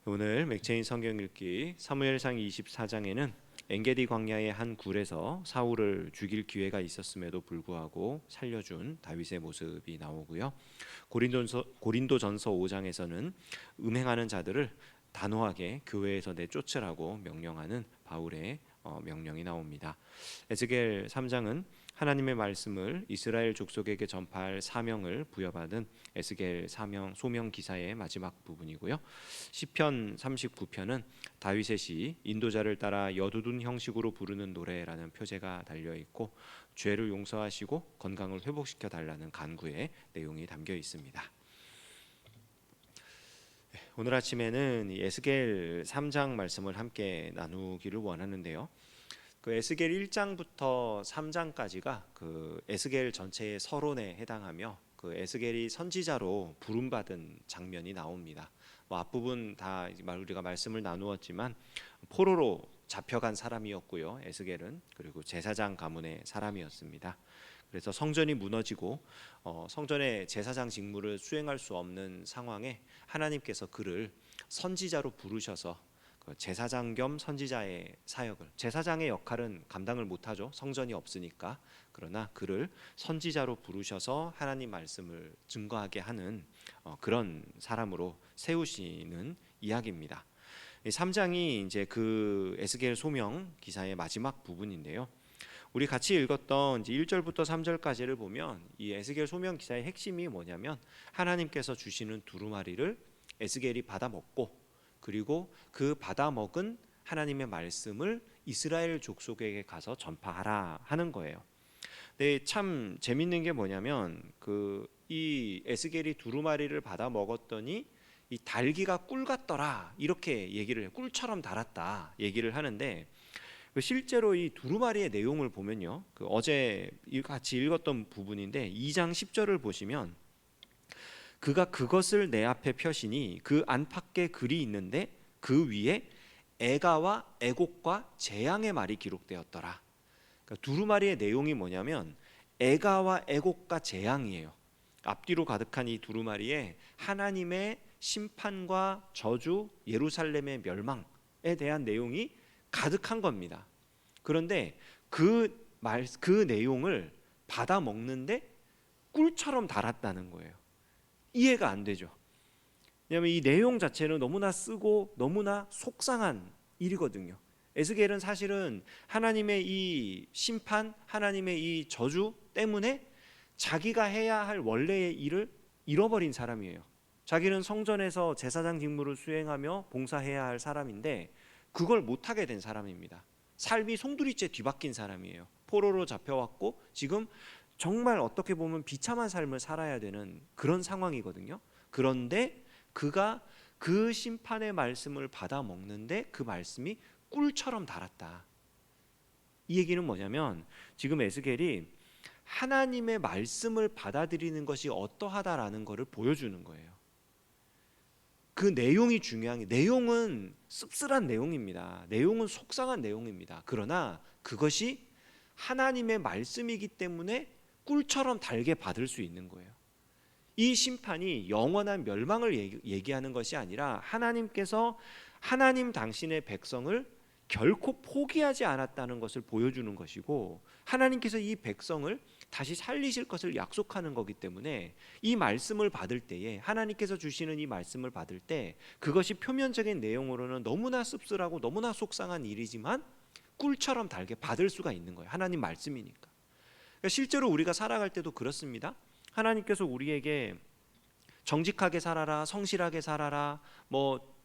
오늘 맥체인 성경 읽기 사무엘상 24장에는 엔게디 광야의 한 굴에서 사울을 죽일 기회가 있었음에도 불구하고 살려준 다윗의 모습이 나오고요. 고린도전서 5장에서는 음행하는 자들을 단호하게 교회에서 내쫓으라고 명령하는 바울의 명령이 나옵니다. 에스겔 3장은 하나님의 말씀을 이스라엘 족속에게 전파할 사명을 부여받은 에스겔 소명 기사의 마지막 부분이고요. 시편 39편은 다윗의 시 인도자를 따라 여두둔 형식으로 부르는 노래라는 표제가 달려 있고 죄를 용서하시고 건강을 회복시켜 달라는 간구의 내용이 담겨 있습니다. 오늘 아침에는 에스겔 3장 말씀을 함께 나누기를 원하는데요. 그 에스겔 1장부터 3장까지가 그 에스겔 전체의 서론에 해당하며 그 에스겔이 선지자로 부름받은 장면이 나옵니다. 앞부분 다 우리가 말씀을 나누었지만 포로로 잡혀간 사람이었고요. 에스겔은 그리고 제사장 가문의 사람이었습니다. 그래서 성전이 무너지고 성전의 제사장 직무를 수행할 수 없는 상황에 하나님께서 그를 선지자로 부르셔서 제사장 겸 선지자의 사역을, 제사장의 역할은 감당을 못하죠. 성전이 없으니까. 그러나 그를 선지자로 부르셔서 하나님 말씀을 증거하게 하는 그런 사람으로 세우시는 이야기입니다. 3장이 이제 그 에스겔 소명 기사의 마지막 부분인데요. 우리 같이 읽었던 이제 1절부터 3절까지를 보면 이 에스겔 소명 기사의 핵심이 뭐냐면 하나님께서 주시는 두루마리를 에스겔이 받아 먹고 그리고 그 받아 먹은 하나님의 말씀을 이스라엘 족속에게 가서 전파하라 하는 거예요. 근데 참 재밌는 게 뭐냐면 이 에스겔이 두루마리를 받아 먹었더니 이 달기가 꿀 같더라 이렇게 얘기를 해요. 꿀처럼 달았다 얘기를 하는데 실제로 이 두루마리의 내용을 보면요, 어제 같이 읽었던 부분인데 2장 10절을 보시면 그가 그것을 내 앞에 펴시니 그 안팎에 글이 있는데 그 위에 애가와 애곡과 재앙의 말이 기록되었더라. 그러니까 두루마리의 내용이 뭐냐면 애가와 애곡과 재앙이에요. 앞뒤로 가득한 이 두루마리에 하나님의 심판과 저주, 예루살렘의 멸망에 대한 내용이 가득한 겁니다. 그런데 그 내용을 받아 먹는데 꿀처럼 달았다는 거예요. 이해가 안 되죠. 왜냐하면 이 내용 자체는 너무나 쓰고 너무나 속상한 일이거든요. 에스겔은 사실은 하나님의 이 심판, 하나님의 이 저주 때문에 자기가 해야 할 원래의 일을 잃어버린 사람이에요. 자기는 성전에서 제사장 직무를 수행하며 봉사해야 할 사람인데 그걸 못하게 된 사람입니다. 삶이 송두리째 뒤바뀐 사람이에요. 포로로 잡혀왔고 지금 정말 어떻게 보면 비참한 삶을 살아야 되는 그런 상황이거든요. 그런데 그가 그 심판의 말씀을 받아 먹는데 그 말씀이 꿀처럼 달았다. 이 얘기는 뭐냐면 지금 에스겔이 하나님의 말씀을 받아들이는 것이 어떠하다라는 것을 보여주는 거예요. 그 내용이 중요한 게, 내용은 씁쓸한 내용입니다. 내용은 속상한 내용입니다. 그러나 그것이 하나님의 말씀이기 때문에 꿀처럼 달게 받을 수 있는 거예요. 이 심판이 영원한 멸망을 얘기하는 것이 아니라 하나님께서 하나님 당신의 백성을 결코 포기하지 않았다는 것을 보여주는 것이고 하나님께서 이 백성을 다시 살리실 것을 약속하는 거기 때문에 이 말씀을 받을 때에 하나님께서 주시는 이 말씀을 받을 때 그것이 표면적인 내용으로는 너무나 씁쓸하고 너무나 속상한 일이지만 꿀처럼 달게 받을 수가 있는 거예요. 하나님 말씀이니까. 그러니까 실제로 우리가 살아갈 때도 그렇습니다. 하나님께서 우리에게 정직하게 살아라, 성실하게 살아라,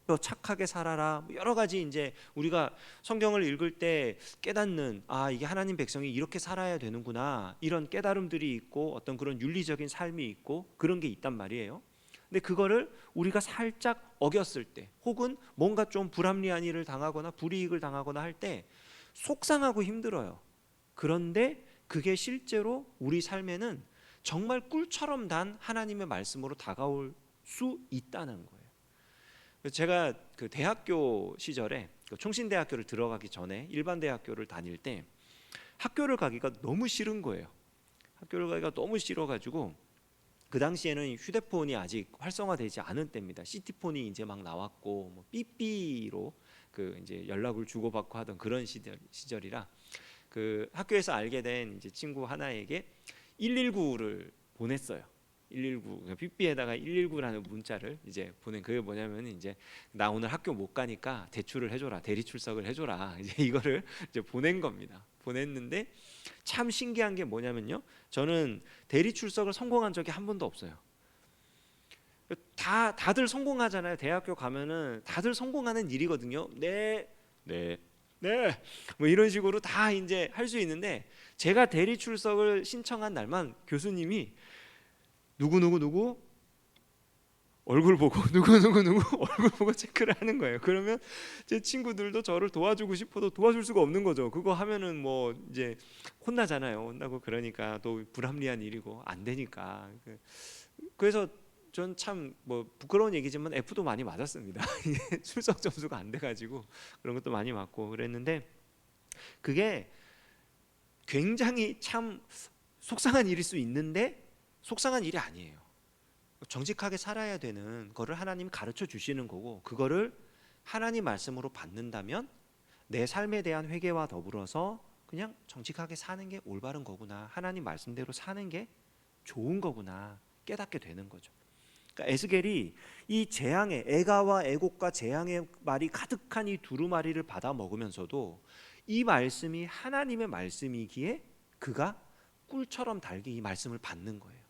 또 착하게 살아라, 여러 가지 이제 우리가 성경을 읽을 때 깨닫는 이게 하나님 백성이 이렇게 살아야 되는구나 이런 깨달음들이 있고 어떤 그런 윤리적인 삶이 있고 그런 게 있단 말이에요. 근데 그거를 우리가 살짝 어겼을 때 혹은 뭔가 좀 불합리한 일을 당하거나 불이익을 당하거나 할 때 속상하고 힘들어요. 그런데 그게 실제로 우리 삶에는 정말 꿀처럼 단 하나님의 말씀으로 다가올 수 있다는 거예요. 제가 그 대학교 시절에 총신대학교를 들어가기 전에 일반 대학교를 다닐 때 학교를 가기가 너무 싫은 거예요. 학교를 가기가 너무 싫어가지고 그 당시에는 휴대폰이 아직 활성화되지 않은 때입니다. 시티폰이 이제 막 나왔고 뭐 삐삐로 그 이제 연락을 주고받고 하던 그런 시절이라 그 학교에서 알게 된 이제 친구 하나에게 119를 보냈어요. 119 삐삐에다가 119라는 문자를 이제 보낸. 그게 뭐냐면 이제 나 오늘 학교 못 가니까 대출을 해줘라, 대리 출석을 해줘라, 이제 이거를 이제 보낸 겁니다. 보냈는데 참 신기한 게 뭐냐면요, 저는 대리 출석을 성공한 적이 한 번도 없어요. 다들 성공하잖아요. 대학교 가면은 다들 성공하는 일이거든요. 네, 네, 네, 뭐 이런 식으로 다 이제 할 수 있는데, 제가 대리 출석을 신청한 날만 교수님이 누구 얼굴 보고 누구 얼굴 보고 체크를 하는 거예요. 그러면 제 친구들도 저를 도와주고 싶어도 도와줄 수가 없는 거죠. 그거 하면은 뭐 이제 혼나잖아요. 혼나고 그러니까 또 불합리한 일이고 안 되니까. 그래서 전 참 뭐 부끄러운 얘기지만 F도 많이 맞았습니다. 출석 점수가 안 돼가지고 그런 것도 많이 맞고 그랬는데, 그게 굉장히 참 속상한 일일 수 있는데 속상한 일이 아니에요. 정직하게 살아야 되는 거를 하나님 가르쳐 주시는 거고, 그거를 하나님 말씀으로 받는다면 내 삶에 대한 회개와 더불어서 그냥 정직하게 사는 게 올바른 거구나, 하나님 말씀대로 사는 게 좋은 거구나 깨닫게 되는 거죠. 그러니까 에스겔이 이 재앙의 애가와 애곡과 재앙의 말이 가득한 이 두루마리를 받아 먹으면서도 이 말씀이 하나님의 말씀이기에 그가 꿀처럼 달게 이 말씀을 받는 거예요.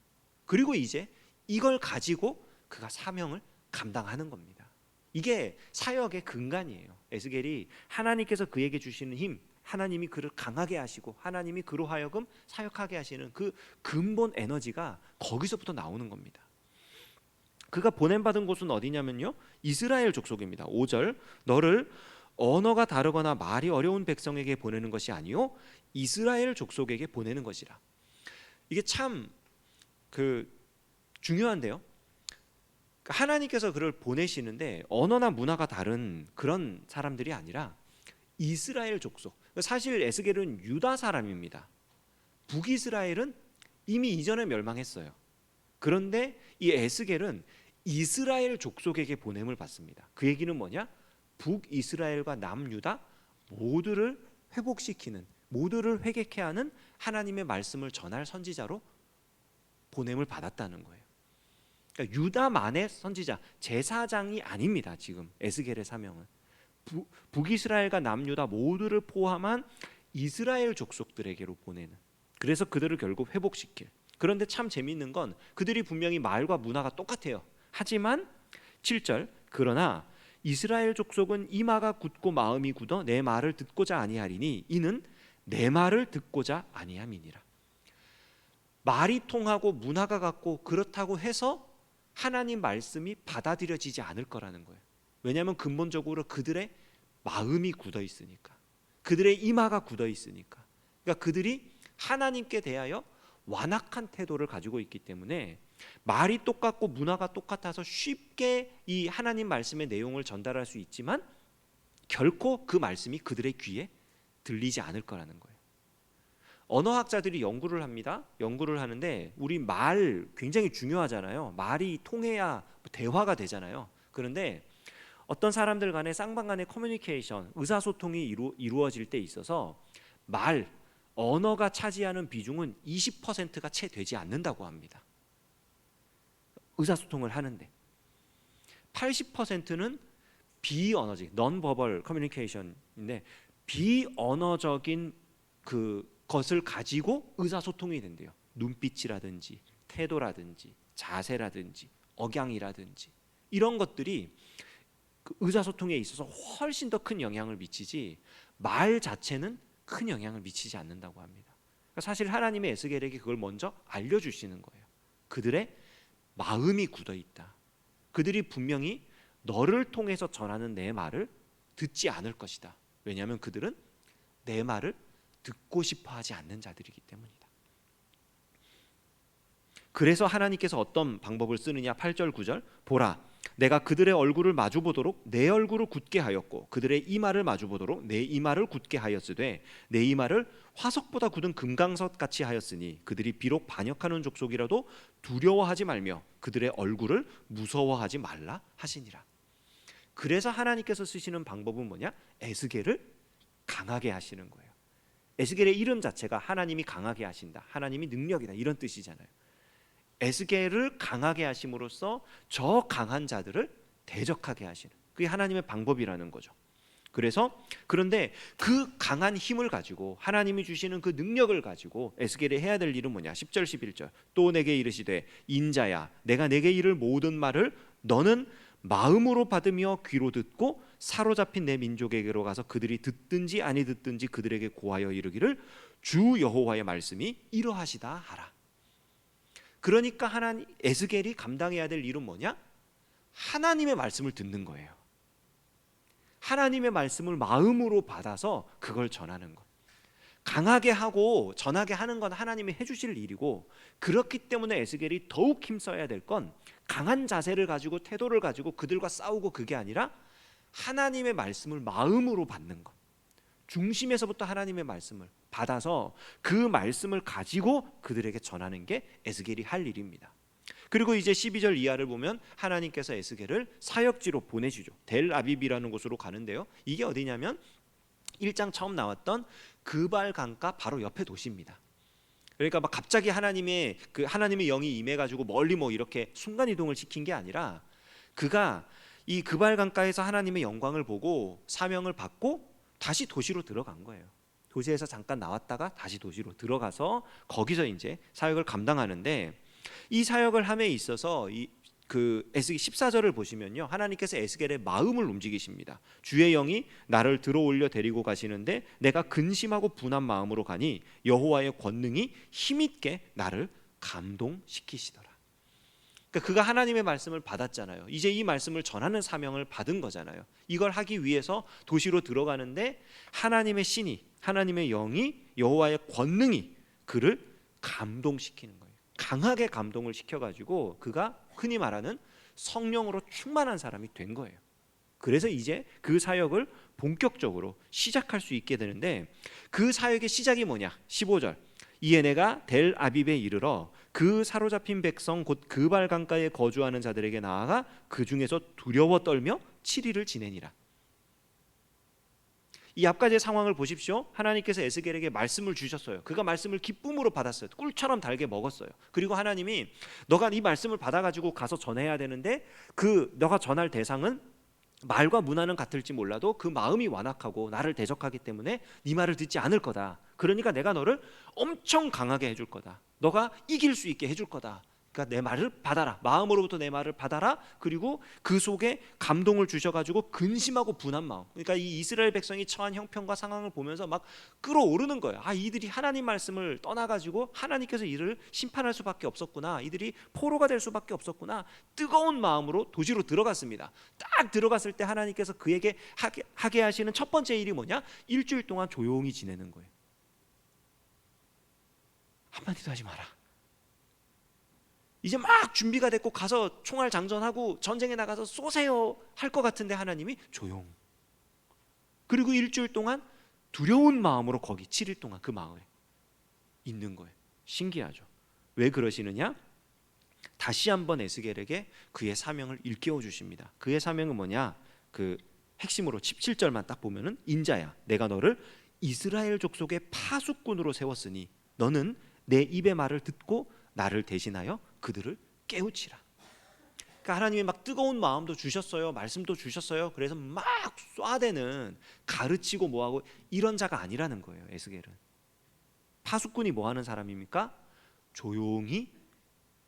그리고 이제 이걸 가지고 그가 사명을 감당하는 겁니다. 이게 사역의 근간이에요. 에스겔이 하나님께서 그에게 주시는 힘, 하나님이 그를 강하게 하시고 하나님이 그로 하여금 사역하게 하시는 그 근본 에너지가 거기서부터 나오는 겁니다. 그가 보냄받은 곳은 어디냐면요, 이스라엘 족속입니다. 5절, 너를 언어가 다르거나 말이 어려운 백성에게 보내는 것이 아니요 이스라엘 족속에게 보내는 것이라. 이게 참 중요한데요. 하나님께서 그를 보내시는데 언어나 문화가 다른 그런 사람들이 아니라 이스라엘 족속. 사실 에스겔은 유다 사람입니다. 북이스라엘은 이미 이전에 멸망했어요. 그런데 이 에스겔은 이스라엘 족속에게 보냄을 받습니다. 그 얘기는 뭐냐? 북이스라엘과 남유다 모두를 회복시키는, 모두를 회개케 하는 하나님의 말씀을 전할 선지자로 보냄을 받았다는 거예요. 그러니까 유다만의 선지자, 제사장이 아닙니다. 지금 에스겔의 사명은 북이스라엘과 남유다 모두를 포함한 이스라엘 족속들에게로 보내는, 그래서 그들을 결국 회복시킬. 그런데 참 재미있는 건 그들이 분명히 말과 문화가 똑같아요. 하지만 7절, 그러나 이스라엘 족속은 이마가 굳고 마음이 굳어 내 말을 듣고자 아니하리니 이는 내 말을 듣고자 아니함이니라. 말이 통하고 문화가 같고 그렇다고 해서 하나님 말씀이 받아들여지지 않을 거라는 거예요. 왜냐하면 근본적으로 그들의 마음이 굳어 있으니까, 그들의 이마가 굳어 있으니까. 그러니까 그들이 하나님께 대하여 완악한 태도를 가지고 있기 때문에 말이 똑같고 문화가 똑같아서 쉽게 이 하나님 말씀의 내용을 전달할 수 있지만 결코 그 말씀이 그들의 귀에 들리지 않을 거라는 거예요. 언어학자들이 연구를 합니다. 연구를 하는데 우리 말 굉장히 중요하잖아요. 말이 통해야 대화가 되잖아요. 그런데 어떤 사람들 간의 쌍방 간의 커뮤니케이션, 의사소통이 이루어질 때 있어서 언어가 차지하는 비중은 20%가 채 되지 않는다고 합니다. 의사소통을 하는데 80%는 비언어적, non-verbal communication인데 비언어적인 그것을 가지고 의사소통이 된대요. 눈빛이라든지 태도라든지 자세라든지 억양이라든지 이런 것들이 그 의사소통에 있어서 훨씬 더 큰 영향을 미치지 말 자체는 큰 영향을 미치지 않는다고 합니다. 그러니까 사실 하나님의 에스겔에게 그걸 먼저 알려주시는 거예요. 그들의 마음이 굳어 있다. 그들이 분명히 너를 통해서 전하는 내 말을 듣지 않을 것이다. 왜냐하면 그들은 내 말을 듣고 싶어 하지 않는 자들이기 때문이다. 그래서 하나님께서 어떤 방법을 쓰느냐. 8절 9절, 보라 내가 그들의 얼굴을 마주보도록 내 얼굴을 굳게 하였고 그들의 이마를 마주보도록 내 이마를 굳게 하였으되 내 이마를 화석보다 굳은 금강석 같이 하였으니 그들이 비록 반역하는 족속이라도 두려워하지 말며 그들의 얼굴을 무서워하지 말라 하시니라. 그래서 하나님께서 쓰시는 방법은 뭐냐? 에스겔을 강하게 하시는 거예요. 에스겔의 이름 자체가 하나님이 강하게 하신다, 하나님이 능력이다, 이런 뜻이잖아요. 에스겔을 강하게 하심으로써 저 강한 자들을 대적하게 하시는, 그게 하나님의 방법이라는 거죠. 그런데 그 강한 힘을 가지고, 하나님이 주시는 그 능력을 가지고 에스겔이 해야 될 일은 뭐냐? 10절 11절 또 내게 이르시되 인자야 내가 내게 이를 모든 말을 너는 마음으로 받으며 귀로 듣고 사로잡힌 내 민족에게로 가서 그들이 듣든지 아니 듣든지 그들에게 고하여 이르기를 주 여호와의 말씀이 이러하시다 하라. 그러니까 에스겔이 감당해야 될 일은 뭐냐? 하나님의 말씀을 듣는 거예요. 하나님의 말씀을 마음으로 받아서 그걸 전하는 것. 강하게 하고 전하게 하는 건 하나님이 해주실 일이고, 그렇기 때문에 에스겔이 더욱 힘써야 될 건 강한 자세를 가지고 태도를 가지고 그들과 싸우고 그게 아니라 하나님의 말씀을 마음으로 받는 것. 중심에서부터 하나님의 말씀을 받아서 그 말씀을 가지고 그들에게 전하는 게 에스겔이 할 일입니다. 그리고 이제 12절 이하를 보면 하나님께서 에스겔을 사역지로 보내시죠. 델 아비비라는 곳으로 가는데요, 이게 어디냐면 1장 처음 나왔던 그발 강가 바로 옆에 도시입니다. 그러니까 막 갑자기 하나님의 영이 임해가지고 멀리 뭐 이렇게 순간 이동을 시킨 게 아니라, 그가 이 그발 강가에서 하나님의 영광을 보고 사명을 받고 다시 도시로 들어간 거예요. 도시에서 잠깐 나왔다가 다시 도시로 들어가서 거기서 이제 사역을 감당하는데, 이 사역을 함에 있어서 에스겔 14절을 보시면요, 하나님께서 에스겔의 마음을 움직이십니다. 주의 영이 나를 들어올려 데리고 가시는데 내가 근심하고 분한 마음으로 가니 여호와의 권능이 힘있게 나를 감동시키시더라. 그러니까 그가 하나님의 말씀을 받았잖아요. 이제 이 말씀을 전하는 사명을 받은 거잖아요. 이걸 하기 위해서 도시로 들어가는데 하나님의 신이, 하나님의 영이, 여호와의 권능이 그를 감동시키는 거예요. 강하게 감동을 시켜가지고 그가 흔히 말하는 성령으로 충만한 사람이 된 거예요. 그래서 이제 그 사역을 본격적으로 시작할 수 있게 되는데, 그 사역의 시작이 뭐냐? 15절 이에 내가 델 아비브에 이르러 그 사로잡힌 백성 곧 그발 강가에 거주하는 자들에게 나아가 그 중에서 두려워 떨며 7일을 지내니라. 이 앞까지의 상황을 보십시오. 하나님께서 에스겔에게 말씀을 주셨어요. 그가 말씀을 기쁨으로 받았어요. 꿀처럼 달게 먹었어요. 그리고 하나님이 너가 이 말씀을 받아가지고 가서 전해야 되는데, 너가 전할 대상은 말과 문화는 같을지 몰라도 그 마음이 완악하고 나를 대적하기 때문에 네 말을 듣지 않을 거다. 그러니까 내가 너를 엄청 강하게 해줄 거다. 너가 이길 수 있게 해줄 거다. 그러니까 내 말을 받아라. 마음으로부터 내 말을 받아라. 그리고 그 속에 감동을 주셔가지고 근심하고 분한 마음. 그러니까 이 이스라엘 백성이 처한 형편과 상황을 보면서 막 끌어오르는 거예요. 이들이 하나님 말씀을 떠나가지고 하나님께서 이를 심판할 수밖에 없었구나. 이들이 포로가 될 수밖에 없었구나. 뜨거운 마음으로 도시로 들어갔습니다. 딱 들어갔을 때 하나님께서 그에게 하게 하시는 첫 번째 일이 뭐냐? 일주일 동안 조용히 지내는 거예요. 한마디도 하지 마라. 이제 막 준비가 됐고 가서 총알 장전하고 전쟁에 나가서 쏘세요 할 것 같은데 하나님이 조용. 그리고 일주일 동안 두려운 마음으로 거기 7일 동안 그 마을에 있는 거예요. 신기하죠. 왜 그러시느냐? 다시 한번 에스겔에게 그의 사명을 일깨워 주십니다. 그의 사명은 뭐냐? 그 핵심으로 17절만 딱 보면은 인자야 내가 너를 이스라엘 족속의 파수꾼으로 세웠으니 너는 내 입의 말을 듣고 나를 대신하여 그들을 깨우치라. 그러니까 하나님이 막 뜨거운 마음도 주셨어요. 말씀도 주셨어요. 그래서 막 쏴대는, 가르치고 뭐하고 이런 자가 아니라는 거예요. 에스겔은. 파수꾼이 뭐 하는 사람입니까? 조용히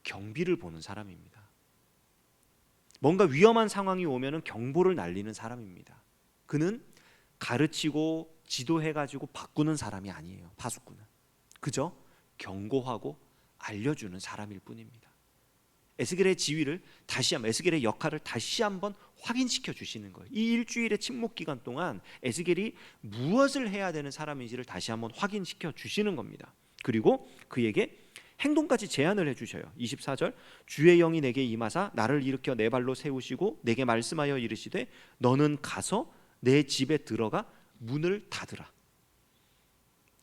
경비를 보는 사람입니다. 뭔가 위험한 상황이 오면은 경보를 날리는 사람입니다. 그는 가르치고 지도해가지고 바꾸는 사람이 아니에요. 파수꾼은. 그저 경고하고 알려주는 사람일 뿐입니다. 에스겔의 지위를 다시 한번, 에스겔의 역할을 다시 한번 확인시켜 주시는 거예요. 이 일주일의 침묵 기간 동안 에스겔이 무엇을 해야 되는 사람인지를 다시 한번 확인시켜 주시는 겁니다. 그리고 그에게 행동까지 제안을 해주셔요. 24절 주의 영이 내게 임하사 나를 일으켜 내 발로 세우시고 내게 말씀하여 이르시되 너는 가서 내 집에 들어가 문을 닫으라.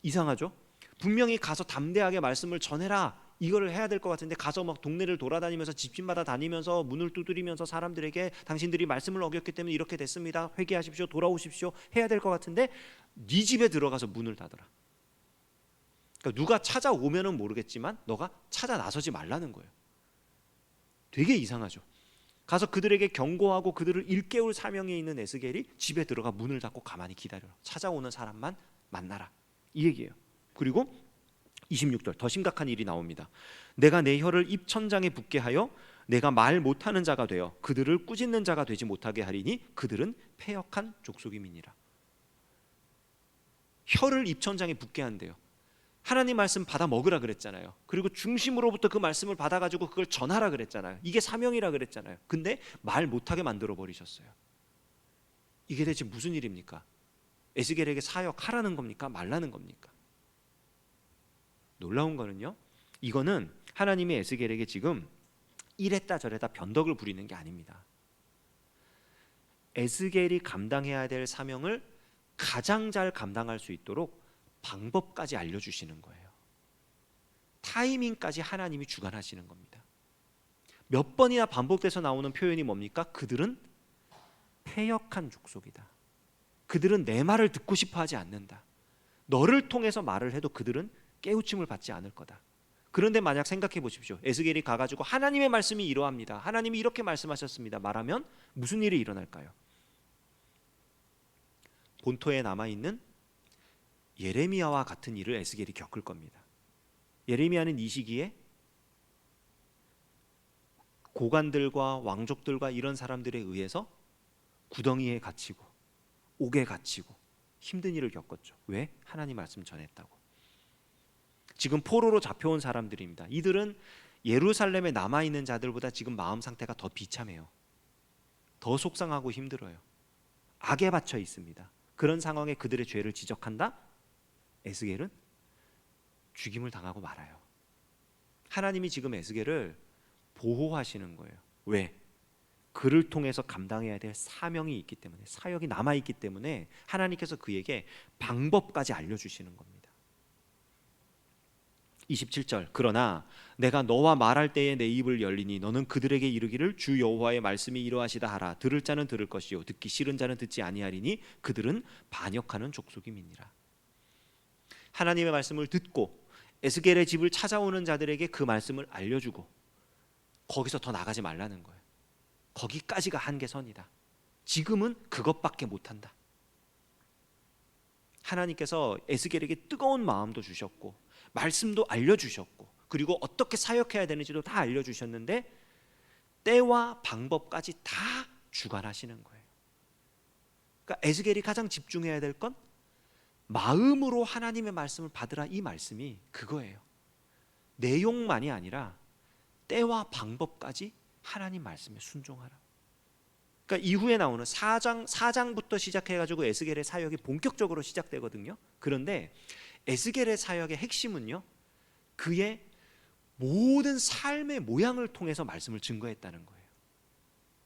이상하죠? 분명히 가서 담대하게 말씀을 전해라, 이거를 해야 될 것 같은데 가서 막 동네를 돌아다니면서 집집마다 다니면서 문을 두드리면서 사람들에게 당신들이 말씀을 어겼기 때문에 이렇게 됐습니다, 회개하십시오, 돌아오십시오 해야 될 것 같은데 네 집에 들어가서 문을 닫으라. 그러니까 누가 찾아오면은 모르겠지만 너가 찾아 나서지 말라는 거예요. 되게 이상하죠. 가서 그들에게 경고하고 그들을 일깨울 사명에 있는 에스겔이 집에 들어가 문을 닫고 가만히 기다려라. 찾아오는 사람만 만나라, 이 얘기예요. 그리고 26절 더 심각한 일이 나옵니다. 내가 내 혀를 입천장에 붙게 하여 내가 말 못하는 자가 되어 그들을 꾸짖는 자가 되지 못하게 하리니 그들은 패역한 족속임이니라. 혀를 입천장에 붙게 한대요. 하나님 말씀 받아 먹으라 그랬잖아요. 그리고 중심으로부터 그 말씀을 받아가지고 그걸 전하라 그랬잖아요. 이게 사명이라 그랬잖아요. 근데 말 못하게 만들어 버리셨어요. 이게 대체 무슨 일입니까? 에스겔에게 사역하라는 겁니까? 말라는 겁니까? 놀라운 거는요, 이거는 하나님이 에스겔에게 지금 이랬다 저랬다 변덕을 부리는 게 아닙니다. 에스겔이 감당해야 될 사명을 가장 잘 감당할 수 있도록 방법까지 알려주시는 거예요. 타이밍까지 하나님이 주관하시는 겁니다. 몇 번이나 반복돼서 나오는 표현이 뭡니까? 그들은 패역한 족속이다. 그들은 내 말을 듣고 싶어 하지 않는다. 너를 통해서 말을 해도 그들은 깨우침을 받지 않을 거다. 그런데 만약 생각해 보십시오. 에스겔이 가가지고 하나님의 말씀이 이러합니다, 하나님이 이렇게 말씀하셨습니다 말하면 무슨 일이 일어날까요? 본토에 남아있는 예레미야와 같은 일을 에스겔이 겪을 겁니다. 예레미야는 이 시기에 고관들과 왕족들과 이런 사람들에 의해서 구덩이에 갇히고 옥에 갇히고 힘든 일을 겪었죠. 왜? 하나님 말씀 전했다고. 지금 포로로 잡혀온 사람들입니다. 이들은 예루살렘에 남아있는 자들보다 지금 마음 상태가 더 비참해요. 더 속상하고 힘들어요. 악에 받쳐 있습니다. 그런 상황에 그들의 죄를 지적한다? 에스겔은 죽임을 당하고 말아요. 하나님이 지금 에스겔을 보호하시는 거예요. 왜? 그를 통해서 감당해야 될 사명이 있기 때문에, 사역이 남아있기 때문에 하나님께서 그에게 방법까지 알려주시는 겁니다. 27절 그러나 내가 너와 말할 때에 내 입을 열리니 너는 그들에게 이르기를 주 여호와의 말씀이 이러하시다 하라. 들을 자는 들을 것이요 듣기 싫은 자는 듣지 아니하리니 그들은 반역하는 족속임이니라. 하나님의 말씀을 듣고 에스겔의 집을 찾아오는 자들에게 그 말씀을 알려주고 거기서 더 나가지 말라는 거예요. 거기까지가 한계선이다. 지금은 그것밖에 못한다. 하나님께서 에스겔에게 뜨거운 마음도 주셨고 말씀도 알려주셨고 그리고 어떻게 사역해야 되는지도 다 알려주셨는데 때와 방법까지 다 주관하시는 거예요. 그러니까 에스겔이 가장 집중해야 될 건 마음으로 하나님의 말씀을 받으라, 이 말씀이 그거예요. 내용만이 아니라 때와 방법까지 하나님 말씀에 순종하라. 그러니까 이후에 나오는 4장부터 시작해가지고 에스겔의 사역이 본격적으로 시작되거든요. 그런데 에스겔의 사역의 핵심은요, 그의 모든 삶의 모양을 통해서 말씀을 증거했다는 거예요.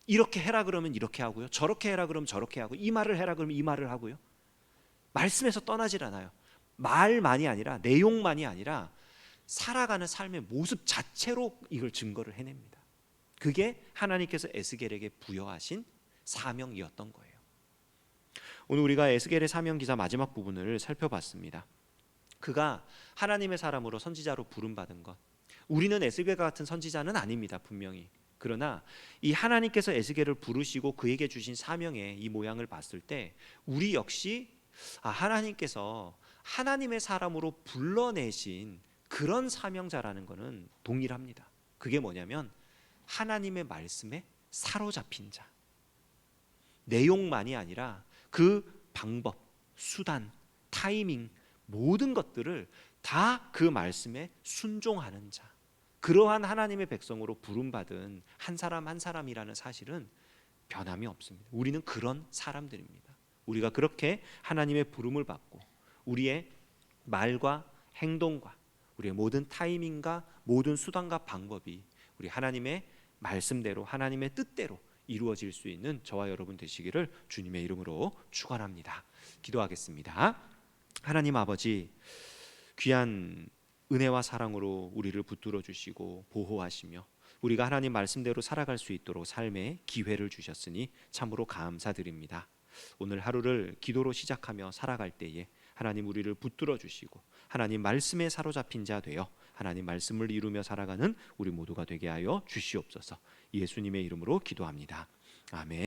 이렇게 해라 그러면 이렇게 하고요, 저렇게 해라 그러면 저렇게 하고, 이 말을 해라 그러면 이 말을 하고요. 말씀에서 떠나질 않아요. 말만이 아니라, 내용만이 아니라 살아가는 삶의 모습 자체로 이걸 증거를 해냅니다. 그게 하나님께서 에스겔에게 부여하신 사명이었던 거예요. 오늘 우리가 에스겔의 사명 기사 마지막 부분을 살펴봤습니다. 그가 하나님의 사람으로 선지자로 부름받은 것, 우리는 에스겔과 같은 선지자는 아닙니다, 분명히. 그러나 이 하나님께서 에스겔을 부르시고 그에게 주신 사명의 이 모양을 봤을 때 우리 역시 하나님께서 하나님의 사람으로 불러내신 그런 사명자라는 것은 동일합니다. 그게 뭐냐면 하나님의 말씀에 사로잡힌 자, 내용만이 아니라 그 방법, 수단, 타이밍, 모든 것들을 다 그 말씀에 순종하는 자, 그러한 하나님의 백성으로 부름받은 한 사람 한 사람이라는 사실은 변함이 없습니다. 우리는 그런 사람들입니다. 우리가 그렇게 하나님의 부름을 받고 우리의 말과 행동과 우리의 모든 타이밍과 모든 수단과 방법이 우리 하나님의 말씀대로 하나님의 뜻대로 이루어질 수 있는 저와 여러분 되시기를 주님의 이름으로 축원합니다. 기도하겠습니다. 하나님 아버지, 귀한 은혜와 사랑으로 우리를 붙들어 주시고 보호하시며 우리가 하나님 말씀대로 살아갈 수 있도록 삶의 기회를 주셨으니 참으로 감사드립니다. 오늘 하루를 기도로 시작하며 살아갈 때에 하나님 우리를 붙들어 주시고 하나님 말씀에 사로잡힌 자 되어 하나님 말씀을 이루며 살아가는 우리 모두가 되게 하여 주시옵소서. 예수님의 이름으로 기도합니다. 아멘.